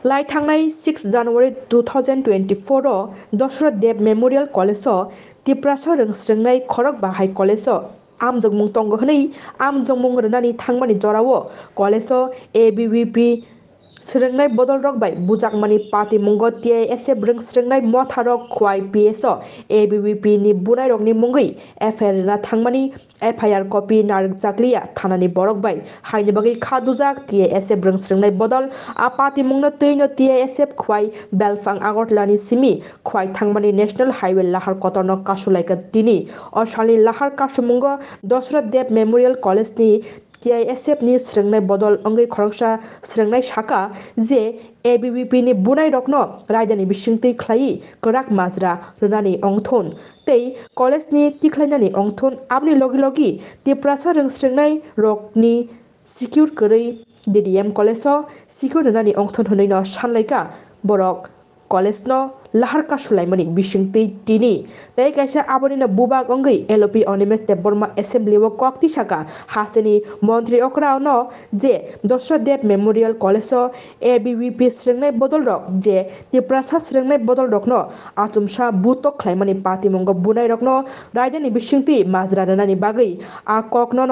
लाई थांनाय 6 जानुवारि 2024 दशरथ देव memorial college Tiprasa रोंस्रोंनाय खरक बाहाय college आमजोंमुं तंगहनै आमजोंमुं रनानि थांमानि जराव college ABVP स्रोंनाय बदल रकबाय बुजाकमानि पार्टी मुंगो TISF रोंस्रोंनाय मथारक खवाय PS ABVP नि बुनाय रकनि मुंगै FIR ना थांमानि FIR कपि नारक जाकलिया थानानि बरकबाय हायनि बागै खादुजाक TISF रोंस्रोंनाय बदल आ पार्टी मुंनो तैनो TISF खवाय बेलफां आगरतलानि सिमी खवाय थांमानि नेशनल हाईवे लाहार कतरनो कासुलायका तिनि अशालनि लाहार कासु मुंगो दशरथ देव मेमोरियल कलेज नि TISF नि स्रोंनाय बदल अंगै खरकसा स्रोंनाय शाखा जे ABVP नि बुनाय रकनो रायजोनि बिसिंतै ख्लायि कराक माजरा रुनानि अंथन तै कलेज नि तिख्लायनानि अंथन आबनि लगी लगी तिप्रासा रोंस्रोंनाय रकनि सिकिउर करै DDM कलेज सिकिउर रुनानि अंथन होनैनो सानलायका बरक कलेज न लाहार कासुलायमनि बिसिंतै तिनि तै कायसा आबनिनो बुबाग अंगै LOP अनिमेश देबबर्मा एसेम्बली व कक्ति शाखा हास्टेनि मन्त्री अक्राव न जे दशरथ देव मेमोरियल कलेज ABVP स्रोंनाय बदल रक जे तिप्रासा स्रोंनाय बदल रकनो आचुमसा बुतक ख्लायमनि पार्टी मुंगो बुनाय रकनो रायजोनि बिसिंतै माजरा रनानि बागै आ कक न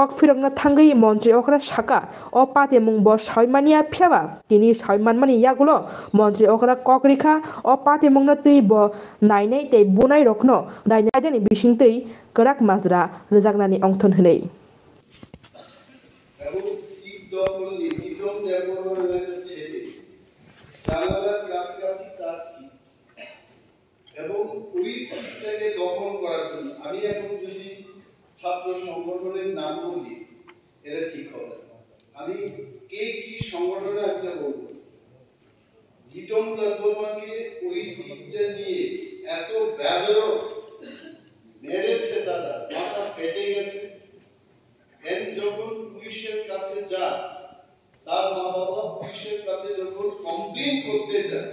कक फिरकनो थांगै मन्त्री अक्रा शाखा अ पार्टी मुंग ब सयमानिया फियाबा तिनि सयमानमानि यागुलो मन्त्री अक्रा कक रिखा अ पार्टी मुंगनो तै ब नायनाय तै बुनाय रकनो रायजोनि बिसिंतै कराक माजरा रोजागनानि अंथन हनै এবং শীত দখল নির্বিঘ্ন ব্যবহারের একটা ছেলে জানালার কাছাকাছি তার শীত এবং ওই শীতটাকে দখল করার জন্য আমি এখন যদি ছাত্র সংগঠনের নাম বলি এটা ঠিক হবে আমি কে কি সংগঠনে একটা বলবো লিটন দেববর্মাকে ওই শীতটা নিয়ে এত বেদর মেরেছে দাদা মাথা ফেটে গেছে যখন পুলিশের কাছে যায় তার মা বাবা পুলিশের কাছে যখন কমপ্লেইন করতে যায়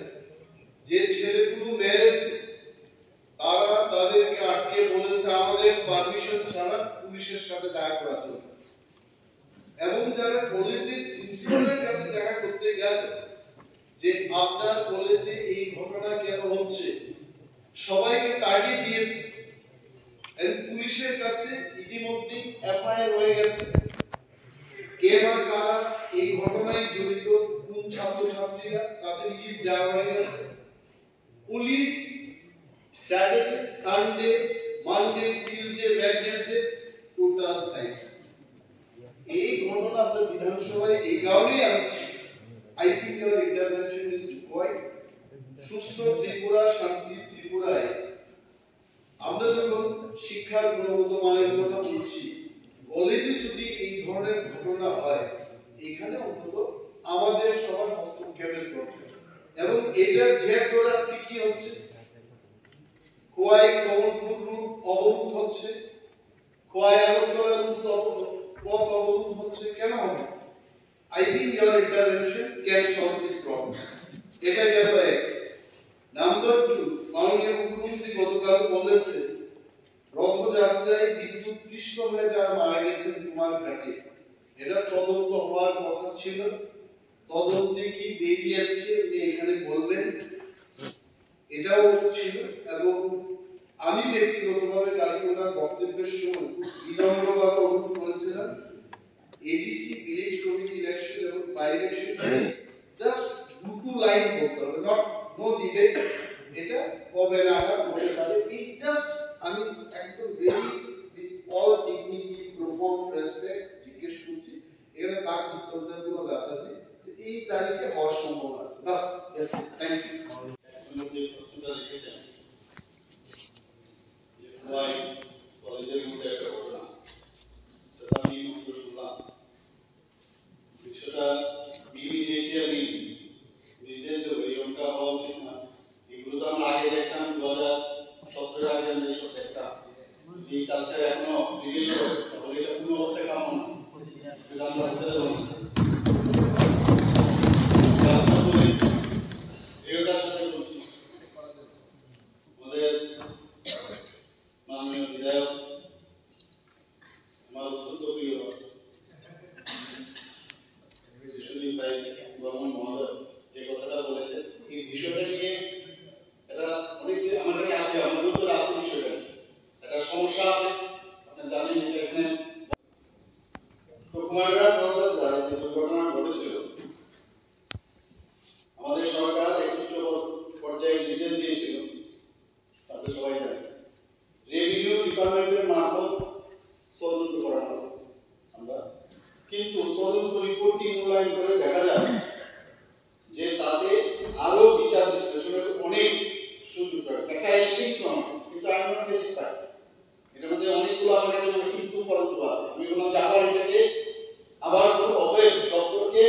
যে ছেলেগুলো মেরেছে তারা তাদেরকে আটকে বলেছে আমাদের পারমিশন ছাড়া পুলিশের সাথে দেখা করা চলবে এবং যারা কলেজের প্রিন্সিপালের কাছে দেখা করতে গেল যে আপনার কলেজে এই ঘটনা কেন হচ্ছে সবাইকে তাড়িয়ে দিয়েছে পুলিশের কাছে ইতিমধ্যে FIR হয়ে গেছে কে বা কারা এই ঘটনায় জড়িত কোন ছাত্রছাত্রীরা তাদের লিস্ট দেওয়া হয়ে গেছে police Saturday Sunday Monday Tuesday Wednesday total site এই ঘটনা আপনার বিধানসভায় এই কারণেই আনছি I think your intervention is required সুস্থ ত্রিপুরা শান্তি ত্রিপুরায় আমরা যখন শিক্ষার গুণগত মানের কথা বলছি কলেজে যদি এই ধরনের ঘটনা হয় এখানে অন্তত আমাদের সবার হস্তক্ষেপের দরকার এবং এটার জের ধরে আজকে কি হচ্ছে খোয়াই কমলপুর রুট অবরোধ হচ্ছে খোয়াই আগরতলা রুট পথ অবরোধ হচ্ছে কেন হবে I think your intervention can solve this problem এটা গেল এক নাম্বার 2 মাননীয় মুখ্যমন্ত্রী গতকাল বলেছে রথযাত্রায় বিদ্যুৎ পৃষ্ঠ হয়ে যারা মারা গেছেন কুমারঘাটে এটা তদন্ত হওয়ার কথা ছিল তদন্তে কি বেরিয়ে আসছে উনি এখানে বলবেন এটাও ছিল এবং আমি ব্যক্তিগতভাবে কালকে ওনার বক্তব্যের সময় বিনম্রভাবে অনুরোধ করেছিলাম ABC ভিলেজ কমিটি ইলেকশন এবং বাই ইলেকশন জাস্ট দুটো লাইন বলতে হবে নট নো ডিবেট এটা কবে নাগাদ হতে পারে এই জাস্ট আমি একদম very with all dignity profound respect জিজ্ঞেস করছি এখানে কাক উত্তর দেওয়ার কোনো ব্যাপার নেই এই তারিখে হওয়ার সম্ভাবনা আছে বাস থ্যাংক ইউ মধ্যে প্রশ্নটা লিখেছেন যে ভাই কলেজের মধ্যে একটা ঘটনা সেটা আমি মুক্ত শুনলাম সেটা ইমিডিয়েটলি আমি নির্দেশ দেবো এরকমটা হওয়া উচিত না এগুলো তো আমরা আগে দেখতাম 2017 আগে আমরা এইসব দেখতাম এই কালচার এখনো রিভিল করে তাহলে এটা কোনো অবস্থায় কাম্য না সেটা আমরা হতে দেবো না এটার সাথে আমাদের সরকার একটি পর্যায়ে নির্দেশ দিয়েছিল, তাদের সবাই জানে, রেভিনিউ ডিপার্টমেন্টের মারফত তদন্ত করা হবে আমরা, কিন্তু তদন্ত রিপোর্টটি মূল্যায়ন করে দেখা যায় যে তাতে আরো বিচার বিশ্লেষণের অনেক সুযোগ রয়েছে। একটা এসিক নয়, কিন্তু আমি নট স্যাটিসফাইড। এর মধ্যে অনেকগুলো আমার কাছে কিন্তু পরন্ত আছে। আমি বললাম যে আবার এটাকে আবার অতএব দপ্তরকে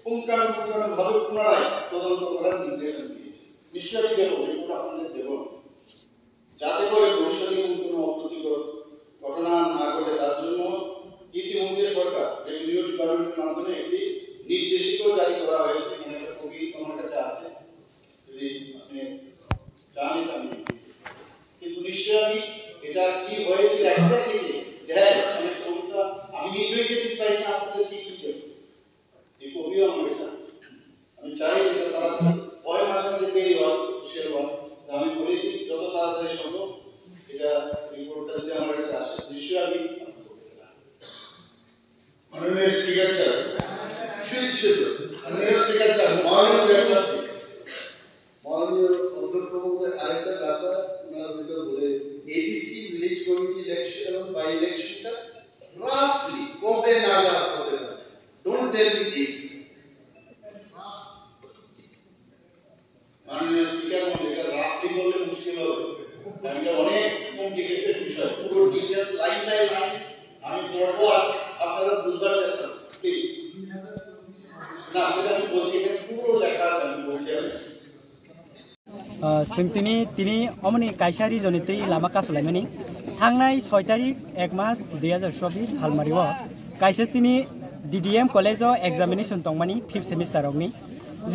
পুঙ্খানুপুঙ্খানুভাবে পুনরায় তদন্ত করার নির্দেশ দিয়েছে। নিশ্চয়ই দেবো, রিপোর্ট আপনাদের দেবো, যাতে করে ভবিষ্যতে কোনো অপ্রীতিকর ঘটনা না ঘটে। তার জন্য ইতিমধ্যে সরকার রেভিনিউ ডিপার্টমেন্টের মাধ্যমে একটি নির্দেশিকাও জারি করা হয়েছে। এখানে একটা কপি আমার কাছে আছে, যদি আপনি চান এটা আমি, কিন্তু নিশ্চয়ই আমি এটা কি হয়েছিল এক্স্যাক্টলি দেয় অনেক সমস্যা আমি নিজেই স্যাটিসফাইড না, আপনাদের কি কি দেব এই কপিও আমার কাছে। আমি চাই যে তারা ভয় মাঝে দেরি হয়, শেয়ার হয়, আমি বলেছি যত তাড়াতাড়ি সম্ভব এটা রিপোর্টটা যদি আমার কাছে আসে নিশ্চয়ই আমি মাননীয় স্পিকার স্যার, মাননীয় স্পিকার স্যার, মাননীয় অধ্যক্ষ মহোদয়, আরেকটা ব্যাপার ওনারা ভিতরে বলে এডিসি ভিলেজ কমিটি ইলেকশন এবং বাই ইলেকশনটা রাফলি কবে নাগাদ হতে পারে? Don't tell me dates. মাননীয় স্পিকার মহোদয়, এটা রাফলি বললে মুশকিল হবে, এটা অনেক কমপ্লিকেটেড বিষয়, পুরো ডিটেইলস লাইন বাই লাইন আমি পড়বো আর আপনারা বুঝবার চেষ্টা করুন প্লিজ। না সেটা আমি বলছি, এটা পুরো লেখা আছে, আমি বলছি তিনি অমনি কাইসারি জনিতে লাमा कासलायमानि थांनाय 6 तारिख 1 मास 2024 सालमारियाव काइसासिनि DDM कलेजाव एग्जामिनेशन दंमानि 5th सेमिस्टार रगनि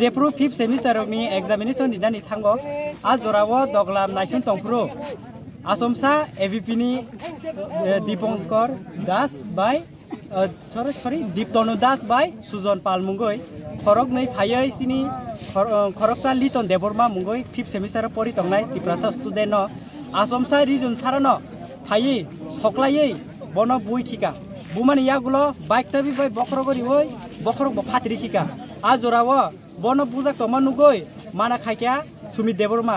जेफ्रु 5th सेमिस्टार रगनि एग्जामिनेशन दिनानि थांगो आ जराव दगलाम नायसन तंफ्रु आसमसा AVP नि दीपंकर दास बाय दीप्तनु दास बाय सुजन पाल मुंगै खरक नै फायै सिनि खरकसा लिटन देबरमा मुंगै 5th सेमिस्टार परि तंनाय तिप्रासा स्टुडेन्ट आसमसा रिजन सारानो फायै सकलायै बनो बुइ खिका बुमानि यागुलो बाइक चाबि बाय बखरगरि होय बखरग फात्रि खिका आ जराव बनो बुजा तमानुगै माना खायका सुमि देबरमा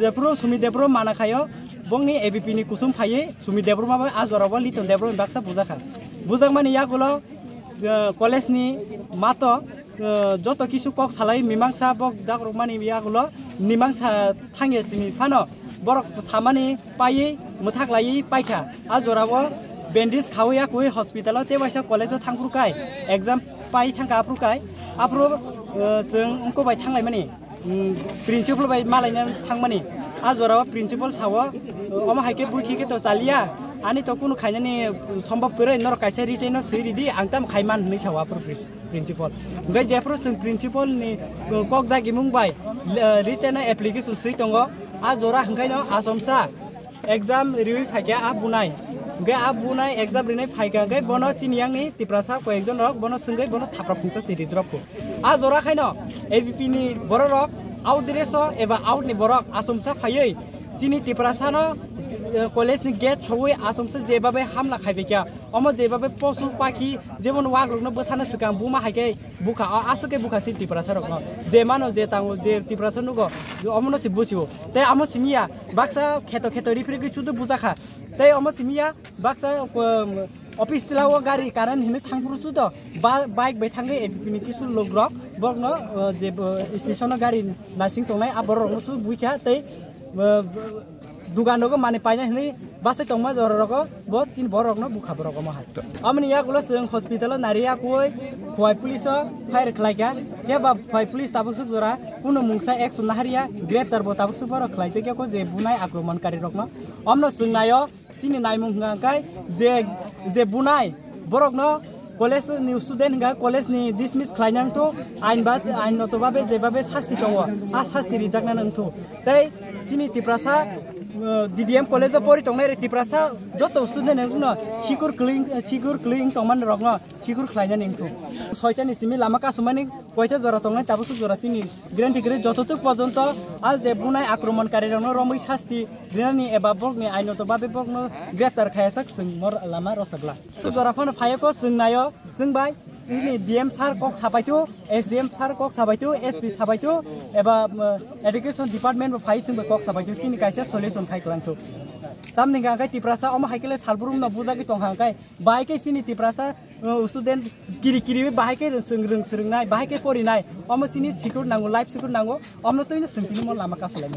जेफ्रु सुमि देबरो माना खायो बंनि AVP नि कुसुम फायै सुमि देबरमा बाय आ जराव लिटन देबरो बाक्सा बुजाखा बुजाकमानि यागुलो कलेजनि मातो যত কিছু কক সালাই মিমাংসা বক দাগরমানি বিয়াগুলো নিমাংসা থাঙ্গেসিনি ফানো বরক সামানি পাयै মুথাকলাই পাইখা आ जरावो बेन्डिज खावैया कुइ हस्पिटालाव तेवाइसा कलेजाव थांफ्रुकाय एग्जाम पाइ थांका आफ्रुकाय आफ्रु जों अंको बाय थांलाय मानि प्रिन्सिपल बाय मालायना थांमानि आ जरावो प्रिन्सिपल सावो अमा हाइके बुखिके तो चालिया आनी तो कुनु खायनानि सम्भव करे नर काइसा रिटेनो सिरिदि आंताम खायमान नै सावा प्रिन्सिपल गय जेफ्रो जों प्रिन्सिपल नि कक दागि मुंबाय रिटेन एप्लिकेशन सै दंगो आ जरा हंगायनो आसमसा एग्जाम रिवि फाइगा आ बुनाय गय आ बुनाय एग्जाम रिनाय फाइगा गय बनो सिनियांनि तिप्रासा को एकजन रक बनो संगै बनो थाप्रा फुंसा सिरि द्रपको आ जरा खायनो AVP नि बर रक आउट दिरेसो एबा आउट नि बरक आसमसा फायै सिनि तिप्रासानो कलेज नि गेट छवै आसमसा जेबाबे हामला खायबेका अम जेबाबे पशु पाखि जेबन वाग्रगनो बथाना सिगां बुमा हायके बुखा आसके बुखा सि तिप्रासा रक जे मानो जे तांगो जे तिप्रासा नुगो अमनो सि बुसियो ते आम सिमिया बाक्सा खेतो खेतो रिफ्रिगि सुदु बुजाखा ते अम सिमिया बाक्सा अफिस तिलाव गारि कारण हिने थांफ्रुसु द बाइक बै थांगे AVP नि किसु लग्रक बगनो जे स्टेशन गारि नासिं तंनाय आबर रगसु बुइखा ते दुगानोगो माने पाइना हिने बासे तंमा जररगो बो चिन बरगनो बुखा बरगो मा हाय अमनि यागुलो जों हस्पिटाल नारिया कोय खवाय पुलिस फायर खलायगा हेबा फाय पुलिस ताबसु जरा कुनो मुंसा एक्शन नाहारिया ग्रेप्तार बो ताबसु बर खलायजे के को जे बुनाय आक्रमणकारी रगनो अमनो जोंनायो चिनि नायमुं गाय जे बुनाय बरगनो कलेज नि स्टुडेन्ट हंगा कलेज नि डिसमिस खलायनां तो आइन नतबाबे जेबाबे सास्ति दङ आ सास्ति रिजाकना नंथु तै सिनि तिप्रासा DDM कलेज परि तंनाय तिप्रासा जत स्टुडेन्ट नंगनो सिकुर क्लिं तंमान रगनो सिकुर खलायना नंथु सयतानि सिमि लामा कासुमानि कयथा जरा तंनाय ताबसु जरा सिनि ग्रेन्टि ग्रे जततुक पर्यन्त आ जे बुनाय आक्रमणकारी रगनो रमै सास्ति ग्रेनि एबा बगनि आइन नतबाबे बगनो ग्रेप्तार खायासाक जों मर लामा रसगला जरा फन फायको जोंनायो जों bye sini DM sar kok sabaitu SDM sar kok sabaitu SP sabaitu eba education department ba phai sing ba kok sabaitu sini kaisa solution khai klang tu tam ninga kai tiprasa oma haikele salburum na buja ki tong hang kai bai ke sini tiprasa student kiri kiri bai ke sering nai bai ke kori nai oma sini secure nango life secure nango omno to ini sentini mo lama ka solai